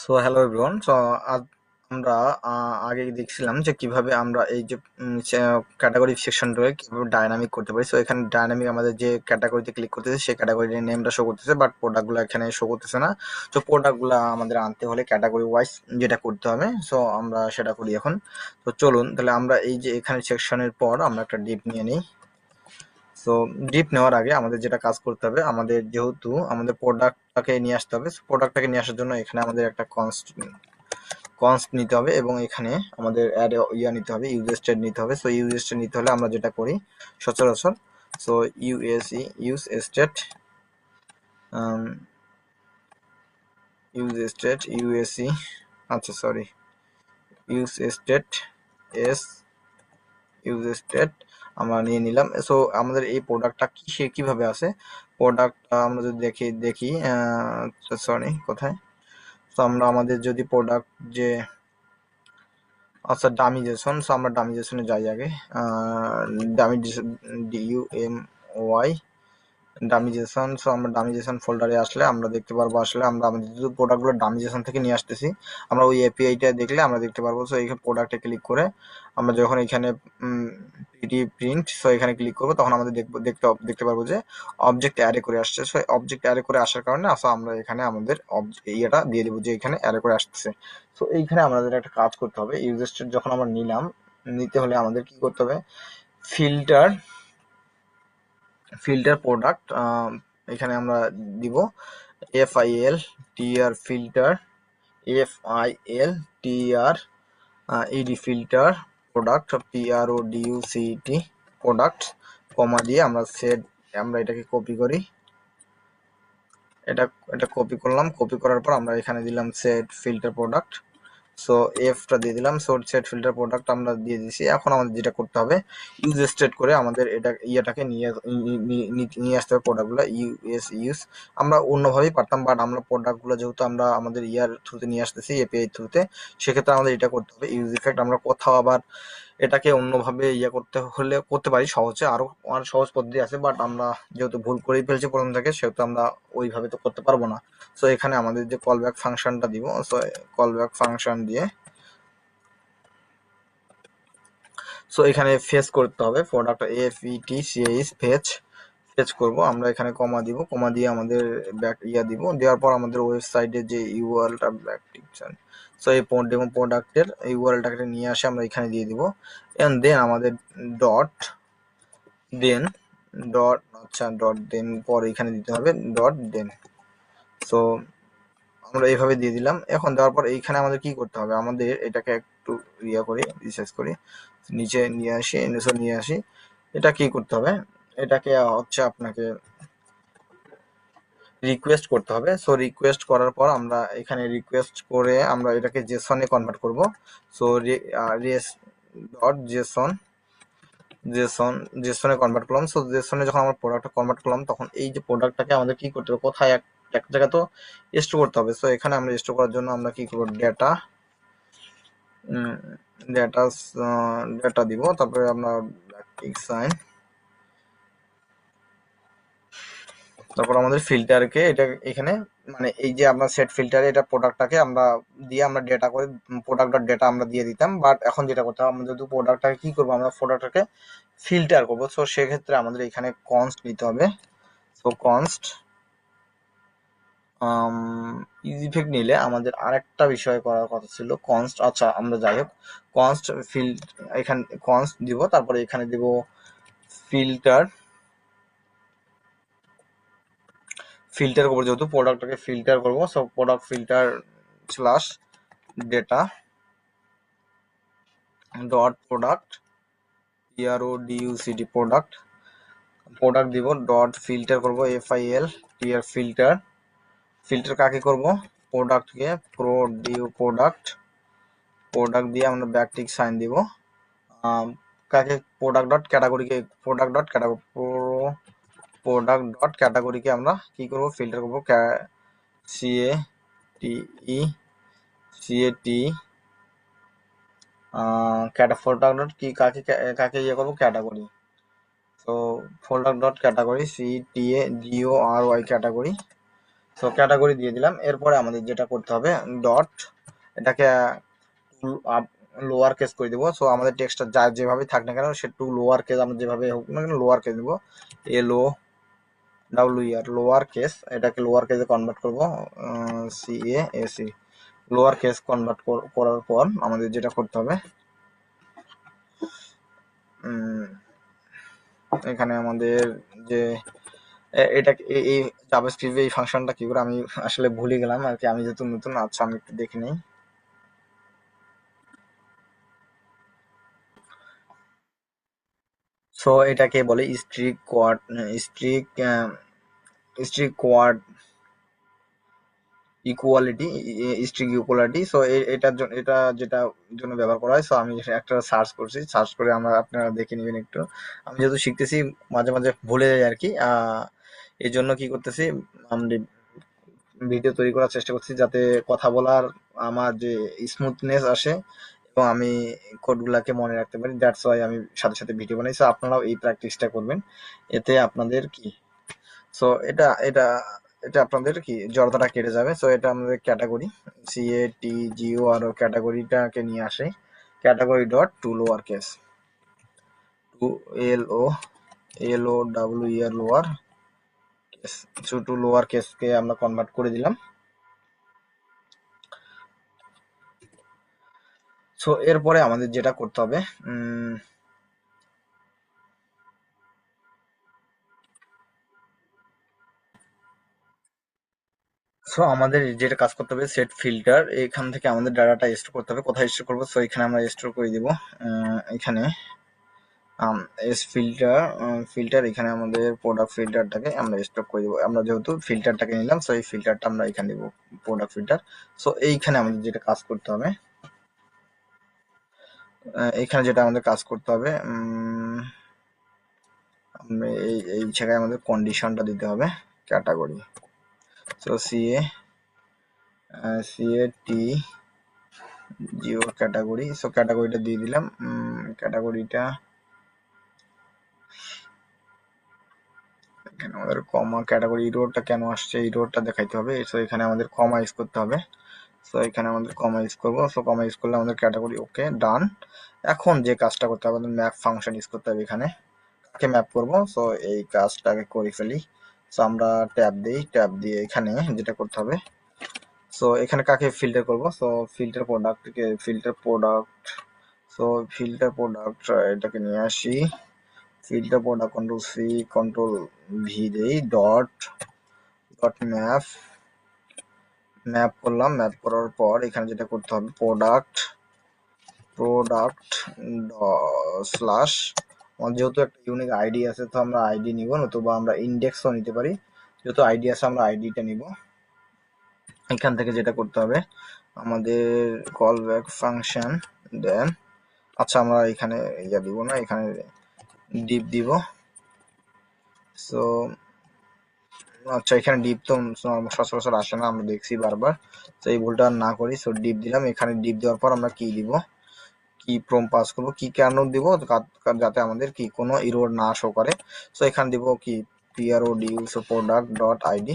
So hello everyone. So আজ আমরা আগে দেখছিলাম যে কিভাবে আমরা এই যে ক্যাটাগরি সেকশনটাকে কিভাবে ডাইনামিক করতে পারি। সো এখানে ডাইনামিক আমাদের যে ক্যাটাগরিতে ক্লিক করতেছে সেই ক্যাটাগরির নেমটা শো করতেছে, বাট প্রোডাক্টগুলো এখানে শো করতেছে না। তো প্রোডাক্টগুলো আমাদের আনতে হলে ক্যাটাগরি ওয়াইজ যেটা করতে হবে, সো আমরা সেটা করি এখন। তো চলুন তাহলে আমরা এই যে এখানে সেকশনের পর আমরা একটা ডিপ নিয়ে নিই। সো ডিপ নেওয়ার আগে আমাদের যেটা কাজ করতে হবে, আমাদের যেহেতু আমাদের প্রোডাক্টটাকে নিয়ে আসতে হবে, প্রোডাক্টটাকে নিয়ে আসার জন্য এখানে আমাদের একটা কনস্ট নিতে হবে এবং এখানে আমাদের অ্যাড নিতে হবে, ইউজ স্টেট নিতে হবে। সো ইউজ স্টেট নিতে হলে আমরা যেটা করি সচরাচর, সো ইউজ স্টেট ইউএসই, আচ্ছা sorry, use state S use state আমরা নিয়ে নিলাম। সো আমাদের এই প্রোডাক্টটা কিভাবে আছে, প্রোডাক্টটা আমরা যদি দেখি সরি কোথায়। তো আমরা আমাদের যদি প্রোডাক্ট যে আচ্ছা ডামি জেসন, সো আমরা ডামি জেসনে যাই আগে। Dummy DUMY ডামিজেশন। সো আমরা ডামিজেশন ফোল্ডারে আসলে আমরা দেখতে পারবো, আসলে আমরা আমাদের যে প্রোডাক্টগুলো ডামিজেশন থেকে নিয়ে আসতেছি আমরা ওই এপিআইটা দেখলে আমরা দেখতে পারবো। সো এই প্রোডাক্টে ক্লিক করে আমরা যখন এখানে পিডি প্রিন্ট, সো এখানে ক্লিক করবো তখন আমাদের দেখতে পারবো যে অবজেক্ট অ্যারে করে আসছে। সো অবজেক্ট অ্যারে করে আসার কারণে আসলে আমরা এখানে আমাদের ইয়েটা দিয়ে দেবো যে এখানে অ্যারে করে আসতেছে। সো এইখানে আমাদের একটা কাজ করতে হবে, ইউজার স্টেট যখন আমরা নিতে হলে আমাদের কি করতে হবে, ফিল্টার প্রোডাক্ট এখানে আমরা দিব FILTR filter, FILTR ED filter product, PRODUCT product, comma দিয়ে আমরা সেট, আমরা এটাকে কপি করি, এটা কপি করলাম। কপি করার পর আমরা এখানে দিলাম সেট ফিল্টার প্রোডাক্ট। সো এফটা দিয়ে দিলাম। সো সেট ফিল্টার প্রোডাক্ট আমরা দিয়ে দিয়েছি। এখন আমাদের যেটা করতে হবে, ইউজ স্টেট করে আমাদের ইয়েটাকে নিয়ে আসতে হবে প্রোডাক্টগুলো ইউজ। আমরা অন্যভাবেই পারতাম, বাট আমরা প্রোডাক্টগুলো যেহেতু আমরা আমাদের ইয়ার থ্রুতে নিয়ে আসতেছি, এপিআই থ্রুতে, সেক্ষেত্রে আমাদের এটা করতে হবে ইউজ ইফেক্ট। আমরা কোথাও আবার এটাকে অন্যভাবে করতে হলে করতে পারি সহজে, আরো অনেক সহজ পদ্ধতি আছে, বাট আমরা যেহেতু ভুল করেই ফেলছি প্রথম থেকে, সেহেতু আমরা ওইভাবে তো করতে পারবো না। সো এখানে আমাদের যে কল ব্যাক ফাংশনটা দিব, সো কল ব্যাক ফাংশন দিয়ে সো এখানে ফেচ করতে হবে প্রোডাক্ট, FETCH ফেচ করব আমরা। এখানে কমা দিব, কমা দিয়ে আমাদের ব্যাক দিব, দেওয়ার পর আমাদের ওয়েবসাইটে যে ইউআরএলটা সো এই ডেমো প্রোডাক্টের ইউআরএলটাকে নিয়ে আসে আমরা এখানে দিয়ে দিব, এন্ড দেন আমাদের দেন ডট দেন পর এখানে দিতে হবে দেন। সো আমরা এইভাবে দিয়ে দিলাম। এখন দেওয়ার পর এইখানে আমাদের কি করতে হবে, আমাদের এটাকে একটু করি, রিসার্চ করি, নিচে নিয়ে আসি। এটা কি করতে হবে, এটাকে হচ্ছে আপনাকে রিকোয়েস্ট করতে হবে। সো রিকোয়েস্ট করার পর আমরা এখানে রিকোয়েস্ট করে আমরা এটাকে জেসনে কনভার্ট করব। সো রেস ডট জেসনে কনভার্ট করলাম। সো জেসনে যখন আমরা প্রোডাক্টটা কনভার্ট করলাম, তখন এই যে প্রোডাক্টটাকে আমাদের কি করতে হবে, কোথায় এক জায়গা তো স্টোর করতে হবে। সো এখানে আমরা স্টোর করার জন্য আমরা কি করব, ডেটা দিব, তারপরে আমরা সাইন, তারপর আমাদের ফিল্টারকে এটা এখানে মানে এই যে আমরা সেট ফিল্টারে এটা প্রোডাক্টটাকে আমরা দিয়ে আমরা ডেটা করে প্রোডাক্ট ডট ডেটা আমরা দিয়ে দিতাম। বাট এখন যেটা করতে হবে, আমরা যেহেতু প্রোডাক্টটাকে কি করবো, আমরা প্রোডাক্টটাকে ফিল্টার করবো। সো সেক্ষেত্রে আমাদের এখানে কনস্ট নিতে হবে। সো কনস্ট ইজ ইফেক্ট নিলে আমাদের আরেকটা বিষয় করার কথা ছিল, কনস্ট। আচ্ছা আমরা যাই হোক, কনস্ট এখানে কনস্ট দিব, তারপরে এখানে দিব ফিল্টার করবো, যেহেতু প্রোডাক্টটাকে ফিল্টার করবো। So product filter slash data dot product, PRODUCT product দিব, ডট ফিল্টার করবো, FILTR ফিল্টার কাকে করব, প্রোডাক্টকে, প্রোডাক্ট দিয়ে আমরা ব্যাকটিক সাইন দিব। কাকে, প্রোডাক্ট ডট ক্যাটাগরিকে, প্রোডাক্ট ডট ক্যাটাগরিকে আমরা কি করব, ফিল্টার করব, CATE প্রোডাক্ট ডট কি কাকে কাকে করবো, ক্যাটাগরি। তো product dot category, CTAGORY category. So category দিয়ে দিলাম। এরপরে আমাদের যেটা করতে হবে ডট, এটাকে লোয়ার কেস করে দিব। সো আমাদের টেক্সটটা যা যেভাবে থাক না কেন সে টু লোয়ার কেস, আমরা যেভাবে হোক না কেন লোয়ার কেস দিব। L O W R lower case, এটাকে লোয়ার কেসে কনভার্ট করব, CASE লোয়ার কেস কনভার্ট করার পর আমাদের যেটা করতে হবে এখানে আমাদের যে এটা এই জাভাস্ক্রিপ্ট এই ফাংশনটা কি করে আমি আসলে ভুলে গেলাম আর কি, আমি যেহেতু নতুন। আচ্ছা আমি একটু দেখে নিই। সো এটাকে বলে strict quad equality, strict equality. So এটার জন্য, এটা যেটা জন্য ব্যবহার করা হয়। সো আমি একটা সার্চ করছি, সার্চ করে আপনারা দেখে নেবেন একটু। আমি যেহেতু শিখতেছি মাঝে মাঝে ভুলে যাই আর কি, এই জন্য কি করতেছি, আমি ভিডিও তৈরি করার চেষ্টা করছি যাতে কথা বলার আমার যে স্মুথনেস আসে এবং আমি কোডগুলাকে মনে রাখতে পারি। দ্যাটস ওয়াই আমি সাথে সাথে ভিডিও বানাই। সো আপনারাও এই প্র্যাকটিসটা করবেন, এতে আপনাদের কি, সো এটা এটা আপনাদের কি জড়তাটা কেটে যাবে। সো এটা আমাদের ক্যাটাগরি CATGOR ক্যাটাগরিটাকে নিয়ে আসে, category dot to lower case, to LOWER lower case, to lower কেসকে আমরা কনভার্ট করে দিলাম। সো এরপরে আমাদের যেটা করতে হবে, সো আমাদের যেটা কাজ করতে হবে সেট ফিল্টার, এখান থেকে আমাদের ডাটাটা স্টোর করতে হবে। কোথায় স্টোর করবো, সো এখানে আমরা স্টোর করে দিব। এখানে এস ফিল্টার এখানে আমাদের প্রোডাক্ট ফিল্টারটাকে আমরা স্টক করে দেবো। আমরা যেহেতু ফিল্টারটাকে নিলাম, সো এই ফিল্টারটা আমরা এখানে দিব প্রোডাক্ট ফিল্টার। সো এইখানে আমাদের যেটা কাজ করতে হবে, এইখানে যেটা আমাদের কাজ করতে হবে, আমরা এই জায়গায় আমাদের কন্ডিশনটা দিতে হবে category. So CATGO category. So ক্যাটাগরিটা দিয়ে দিলাম। ক্যাটাগরিটা এখানে আমাদের কমা, ক্যাটাগরি রোডটা কেন আসছে এই রোডটা দেখাইতে হবে। সো এখানে আমাদের কমা ইউজ করতে হবে। সো এখানে আমাদের কমা ইউজ করবো। সো কমা ইউজ করলে আমাদের ক্যাটাগরি ওকে ডান। এখন যে কাজটা করতে হবে, আমাদের ম্যাপ ফাংশন ইউজ করতে হবে। এখানে কাকে ম্যাপ করব, সো এই কাজটাকে করে ফেলি। সো আমরা ট্যাব দিই, ট্যাব দিয়ে এখানে যেটা করতে হবে, সো এখানে কাকে ফিল্টার করব, সো ফিল্টার প্রোডাক্ট এটাকে নিয়ে আসি। ফিল্টার প্রোডাক্ট কন্ট্রোল ভি দেই, ডট ম্যাপ করলাম। ম্যাপ করার পর এখানে যেটা করতে হবে প্রোডাক্ট স্ল্যাশ, যেহেতু একটা ইউনিক আইডি আছে তো আমরা আইডি নিব, নতুবা আমরা ইন্ডেক্সও নিতে পারি। যেহেতু আইডি আছে আমরা আইডিটা নিব। এখান থেকে যেটা করতে হবে আমাদের কল ব্যাক ফাংশন দেন, আচ্ছা আমরা এখানে ইয়া দিব না, এখানে ডিপ দিব। সো আচ্ছা এখানে ডিপ তো সচরাচর আসে না, আমরা দেখছি বারবার। তো এই ভুলটা না করি। সো ডিপ দিলাম। এখানে ডিপ দেওয়ার পর আমরা কি দিব, কি প্রম পাস করব, কি কেন দিব, যাতে আমাদের কি কোনো এরর না শো করে। সো এখানে দিব কি PRODU, so product dot ID,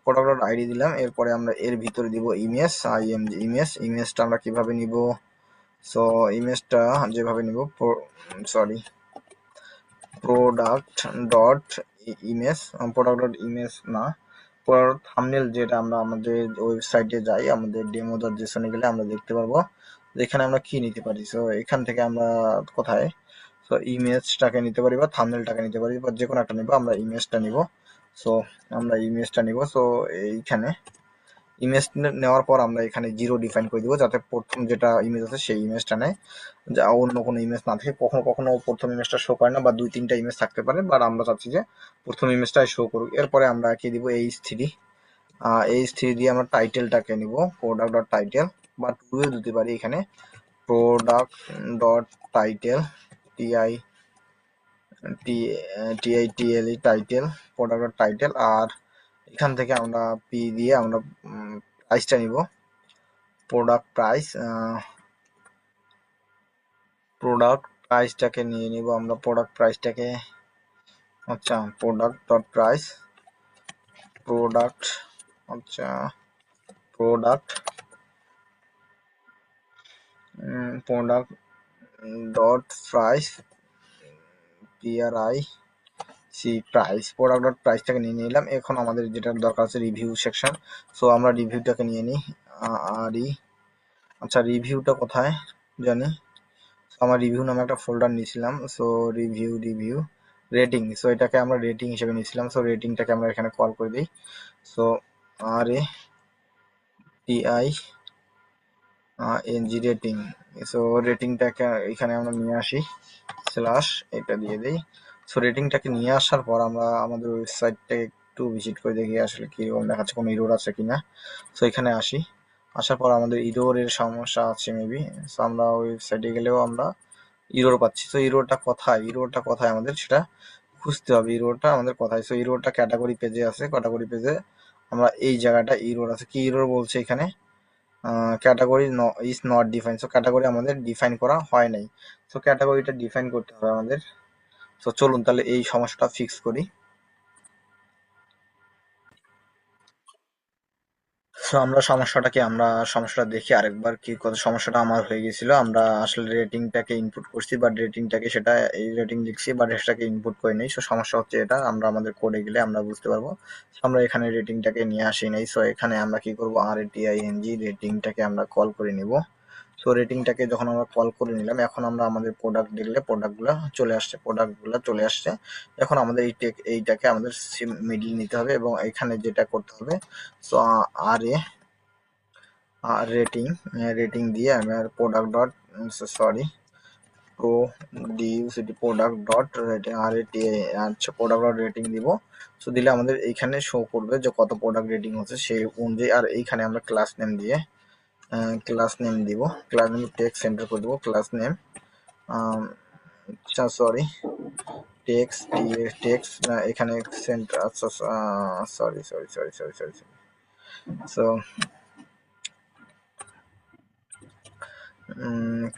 product dot ID দিলাম। এরপরে আমরা এর ভিতরে দিব ইমেজ, ইমেজটা আমরা কিভাবে নিব, সো ইমেজটা যেভাবে নিব, সরি প্রোডাক্ট ডট ইমেজ, না, থাম্বনেল, যেটা আমরা আমাদের ওয়েবসাইটে যাই, আমাদের ডেমো.json গেলে আমরা দেখতে পারবো এখানে আমরা কি নিতে পারি। সো এখান থেকে আমরা কোথায়, সো ইমেজটাকে নিতে পারি বা থাম্বনেলটাকে নিতে পারি, বা যে কোনো একটা নিব। আমরা ইমেজটা নিব। সো সো এইখানে ইমেজ নেওয়ার পর আমরা এখানে 0 ডিফাইন করে দিব, যাতে প্রথম যেটা ইমেজ আছে সেই ইমেজটা নেয়, যা অন্য কোনো ইমেজ না থাকে। কখনো কখনো প্রথম ইমেজটা শো করে না, বা 2-3টা ইমেজ থাকতে পারে, বাট আমরা চাচ্ছি যে প্রথম ইমেজটাই শো করুক। এরপরে আমরা কি দিব, H3 দিয়ে আমরা টাইটেলটাকে নিব, প্রোডাক্ট ডট টাইটেল, বা টুয়ে দিতে পারি এখানে product dot title, TI T I T L title, product dot title. আর এখান থেকে আমরা পি দিয়ে আমরা প্রাইসটা নিব, প্রোডাক্ট প্রাইসটাকে নিয়ে নিব আমরা, প্রোডাক্ট প্রাইসটাকে, আচ্ছা প্রোডাক্ট ডট প্রাইস, প্রোডাক্ট আচ্ছা product product dot price PRIC price, product dot প্রাইসটাকে নিয়ে নিলাম। এখন আমাদের যেটা দরকার আছে রিভিউ সেকশন, সো আমরা রিভিউটাকে নিয়ে নিই। আর আচ্ছা রিভিউটা কোথায় জানি, আমার রিভিউ নামে একটা ফোল্ডার নিয়েছিলাম। সো রিভিউ রেটিং, সো এটাকে আমরা রেটিং হিসেবে নিয়েছিলাম। সো রেটিংটাকে আমরা এখানে কল করে দিই। সো RATING রেটিং, সো রেটিংটাকে এখানে আমরা নিয়ে আসি স্ল্যাশ এটা দিয়ে দিই। সো রেটিংটাকে নিয়ে আসার পর আমরা আমাদের ওয়েবসাইটটাকে একটু ভিজিট করে দেখি আসলে কীরকম দেখাচ্ছে, কোনো ইরোর আছে কিনা। সো এখানে আসার পর আমাদের ইরোরের সমস্যা আছে মেবি। সো আমরা ওয়েবসাইটে গেলেও আমরা ইরোর পাচ্ছি। সো ইরোরটা কোথায় আমাদের সেটা খুঁজতে হবে, ইরোরটা আমাদের কোথায়। সো ইরোরটা ক্যাটাগরি পেজে আছে, ক্যাটাগরি পেজে আমরা এই জায়গাটা ইরোর আছে। কি ইরোর বলছে এখানে, category is not define. So category আমাদের ডিফাইন করা হয় নাই। সো ক্যাটাগরিটা ডিফাইন করতে হবে আমাদের। সো চলুন তাহলে এই সমস্যাটা ফিক্স করি। সো আমরা সমস্যাটা দেখি আরেকবার। কি কত সমস্যাটা আমার হয়ে গেছিল, আমরা আসলে রেটিংটাকে ইনপুট করছি, বাট রেটিংটাকে সেটা এই রেটিং লিখছি বাট সেটাকে ইনপুট করে নেই। সো সমস্যা হচ্ছে এটা, আমরা আমাদের কোডে গেলে আমরা বুঝতে পারবো। So আমরা এখানে রেটিংটাকে নিয়ে আসি নাই। সো এখানে আমরা কি করব, RATING রেটিংটাকে আমরা কল করে নিব। সো রেটিংটাকে যখন আমরা কল করে নিলাম, এখন আমরা আমাদের প্রোডাক্ট দেখলে প্রোডাক্টগুলো চলে আসছে। এখন আমাদের এইটাকে আমাদের মিডল নিতে হবে এবং এখানে যেটা করতে হবে, সো রেটিং দিয়ে আমি আর product dot product dot rating আচ্ছা প্রোডাক্ট ডট রেটিং দিব। সো দিলে আমাদের এইখানে শো করবে যে কত প্রোডাক্ট রেটিং হচ্ছে সেই অনুযায়ী। আর এইখানে আমরা ক্লাস নেম দিব, ক্লাস নেম টেক্সট সেন্টার করে দেবো। ক্লাস নেম টেক্সট এখানে সেন্টার, আচ্ছা sorry. So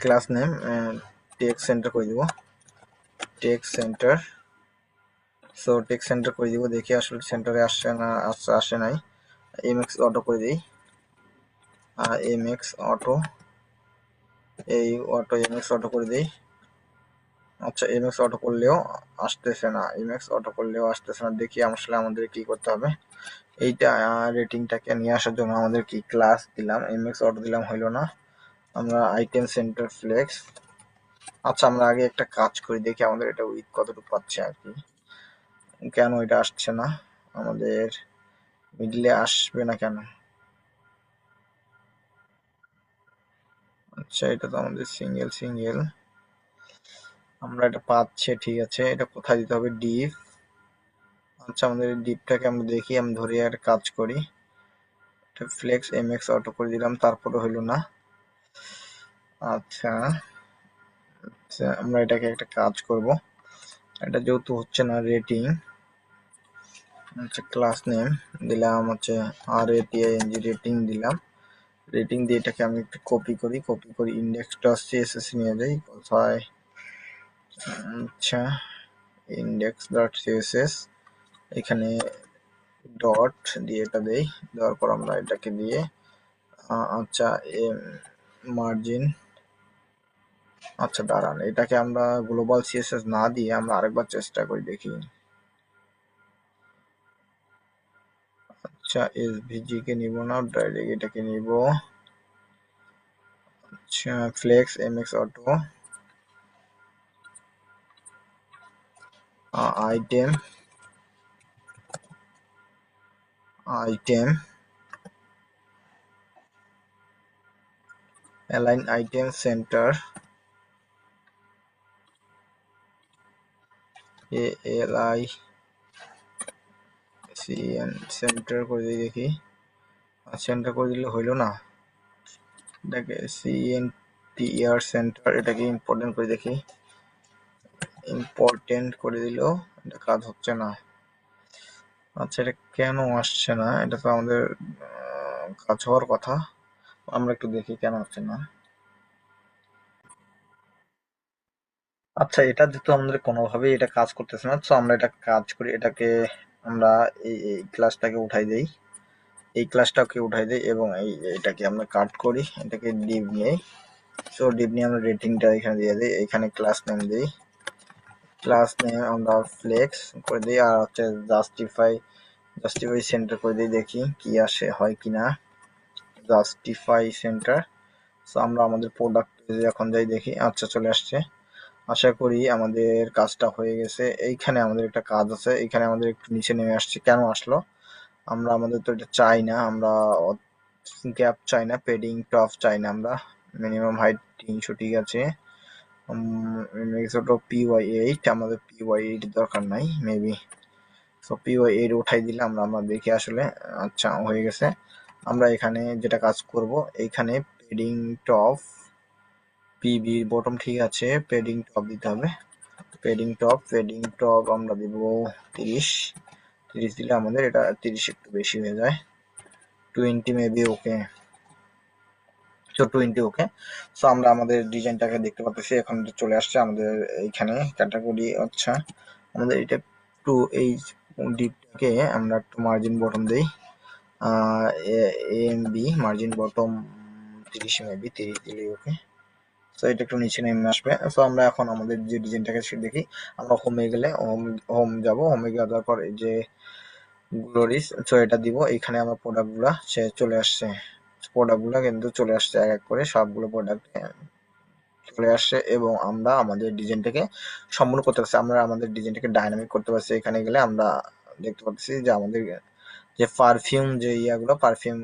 class name text centre করে দিব, text centre. So text centre করে দিব, দেখি আসলে সেন্টারে আসছে না, আসে নাই। MX অটো করে দিই, MX অটো MX অটো করে দিই। আচ্ছা MX অটো করলেও আসতেছে না, দেখি আসলে আমাদের কি করতে হবে। এইটা রেটিংটাকে নিয়ে আসার জন্য আমাদের কি ক্লাস দিলাম, MX অটো দিলাম, হইলো না। আমরা আইটেম সেন্টার ফ্লেক্স, আচ্ছা আমরা আগে একটা কাজ করি, দেখি আমাদের এটা উইথ কতটুকু পাচ্ছে আর কি, কেন এটা আসছে না, আমাদের মিডলে আসবে না কেন। আচ্ছা এটা তো আমাদের সিঙ্গেল, আমরা এটা পাচ্ছি, ঠিক আছে। এটা কোথায় দিতে হবে, ডিপ। আচ্ছা আমাদের ডিপটাকে আমরা দেখি, আমি ধরে একটা কাজ করি, এটা ফ্লেক্স MX অটো করে দিলাম, তারপরে হইলো না। আচ্ছা আমরা এটাকে একটা কাজ করব, এটা যেহেতু হচ্ছে না রেটিং, আচ্ছা ক্লাস নেম দিলাম হচ্ছে RATING রেটিং দিলাম। রেটিং দিয়ে এটাকে আমি একটু কপি করি ইন্ডেক্সটা CSS নিয়ে যাই কোথায়, আচ্ছা ইন্ডেক্স ডট CSS, এখানে ডট দিয়ে এটা দেই, দেওয়ার পর আমরা এটাকে দিয়ে আচ্ছা মার্জিন, আচ্ছা দাঁড়ান এটাকে আমরা গ্লোবাল CSS না দিয়ে আমরা আরেকবার চেষ্টা করি দেখি। আচ্ছা SVG কে নিব না, ডাইরেক্ট এটাকে নিব। আচ্ছা flex MX auto item align item center ALICN center করে দিই দেখি, সেন্টার করে দিলে হইলো না, এটাকে CNTR সেন্টার, এটাকে ইম্পর্টেন্ট করে দেখি, ইম্পর্টেন্ট করে দিলেও এটা কাজ হচ্ছে না। আচ্ছা এটা কেন আসছে না, এটা তো আমাদের কাজ হওয়ার কথা, আমরা একটু দেখি কেন হচ্ছে না। আচ্ছা এটা যেহেতু আমাদের কোনোভাবেই এটা কাজ করতেছে না, তো আমরা এটা কাজ করি, এটাকে আমরা এই ক্লাসটাকে উঠাই দেই। এই ক্লাসটাকে উঠাই দিই এবং এটাকে আমরা কাট করি, এটাকে ডিভ নেই। সো ডিভ নিয়ে আমরা রেটিংটা এখানে দিয়ে দিই, এখানে ক্লাস নেম দিই, ক্লাস নেম আমরা ফ্লেক্স করে দিই, আর হচ্ছে জাস্টিফাই সেন্টার করে দিই, দেখি কি আসে হয় কিনা। Justify centre. সো আমরা আমাদের প্রোডাক্ট এখন যাই দেখি, আচ্ছা চলে আসছে। আশা করি আমাদের কাজটা হয়ে গেছে। এইখানে আমাদের একটা কাজ আছে, এইখানে আমাদের একটু নিচে নেমে আসছে, কেন আসলো? আমাদের তো এটা চাই না, আমরা গ্যাপ চাই না, পেডিং টপ চাই না, আমরা মিনিমাম হাইট 300 ঠিক আছে। PY8, আমাদের PY8 দরকার নাই মেবি। সো PY8 উঠাই দিলে আমরা দেখি আসলে। আচ্ছা হয়ে গেছে। আমরা এখানে যেটা কাজ করব, এইখানে পেডিং টপ পিবি বটম ঠিক আছে, পেডিং টপ দিতে হবে। পেডিং টপ আমরা দিব 30 দিলে আমাদের এটা 30 একটু বেশি হয়ে যায়, 20 মেবি ওকে। সো 20 ওকে। সো আমরা আমাদের ডিজাইনটাকে দেখতে পাচ্ছি, এখন চলে আসছে আমাদের এইখানে ক্যাটাগরি। আচ্ছা আমাদের এটা একটু এই ডিপটাকে আমরা একটু মার্জিন বটম দেই, এএমবি মার্জিন বটম 30 মেবি, 30 দিলেই ওকে। সো এটা একটু নিচে নেমে আসবে। সো আমরা এখন আমাদের যে ডিজাইনটাকে সে দেখি, আমরা হোমে গেলে হোম যাব, হোমে যাওয়ার পর এই যে গ্লোরিস, সো এটা দিব, এখানে আমার প্রোডাক্টগুলো সে চলে আসছে, প্রোডাক্টগুলো কিন্তু চলে আসছে এক এক করে সবগুলো প্রোডাক্ট চলে আসছে, এবং আমরা আমাদের ডিজাইনটাকে সম্পূর্ণ করতে পারছি, আমরা আমাদের ডিজাইনটাকে ডাইনামিক করতে পারছি। এখানে গেলে আমরা দেখতে পাচ্ছি যে আমাদের যে পারফিউম যে ইয়াগুলো, পারফিউম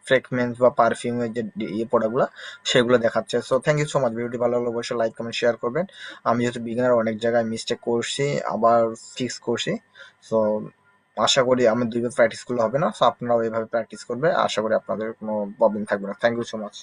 ফ্রেগমেন্স বা পারফিউমের যে প্রোডাক্টগুলো সেগুলো দেখাচ্ছে। So thank you so much. ভিডিওটি ভালো লাগলে অবশ্যই লাইক কমেন্ট শেয়ার করবেন। আমি যেহেতু বিগিনার, অনেক জায়গায় মিস্টেক করছি, আবার ফিক্স করছি। সো আশা করি আমি 2 বার প্র্যাকটিস করলে হবে না, সো আপনারাও এইভাবে প্র্যাকটিস করবে, আশা করি আপনাদের কোনো প্রবলেম থাকবে না। Thank you so much.